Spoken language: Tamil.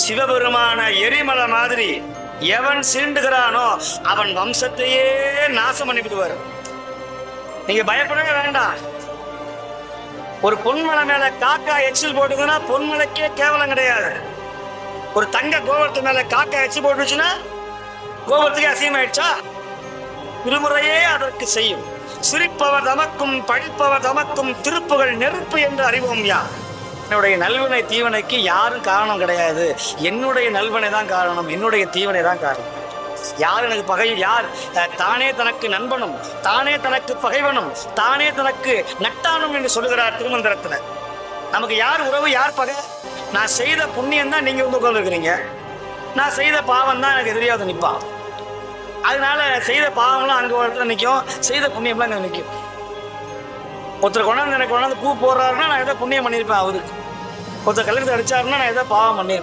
சிவபெருமான எரிமலை மாதிரி எவன் சீண்டுகிறானோ அவன் வம்சத்தையே நாசம் பண்ணிவிடுவார். நீங்க பயப்படவே வேண்டாம். ஒரு பொன்மலை மேல காக்கா எச்சில் போட்டுதுன்னா பொன்மலைக்கே கேவலம் கிடையாது. ஒரு தங்க கோபுரத்து மேல காக்கா எச்சில் போட்டுச்சுன்னா கோபுரத்துக்கே அசிங்கமாயிடுச்சா? திருமுறையே அதற்கு செய்யும். சிரிப்பவர் தமக்கும் பழிப்பவர் தமக்கும் திருப்புகள் நெருப்பு என்று அறிவோம். என்னுடைய நல்வினை தீவனைக்கு யாரும் காரணம் கிடையாது. என்னுடைய நல்வினை தான் காரணம், என்னுடைய தீவனை தான் காரணம். யார் எனக்கு பகை, யார் தானே தனக்கு நண்பனும் தானே தனக்கு பகைவனும் தானே தனக்கு நட்டானும் என்று சொல்லுகிறார் திருமந்திரத்துல. நமக்கு யார் உறவு, யார் பகை? நான் செய்த புண்ணியம் தான் நீங்க வந்து உட்கார்ந்துருக்கிறீங்க, நான் செய்த பாவம் தான் எனக்கு எதிரியாவது நிற்பான். அதனால செய்த பாவம்லாம் அங்கே ஒரு இடத்துல நிற்கும், செய்த புண்ணியம்லாம் அங்கே நிற்கும். ஒருத்தர் கொண்டாந்து எனக்கு கொண்டாந்து பூ போடுறாருன்னா நான் ஏதோ புண்ணியம் பண்ணியிருப்பேன் அவருக்கு. ஒருத்தர் கல்யாணத்தை அடிச்சாருன்னா நான் ஏதோ பாவம் பண்ணியிருப்பேன்.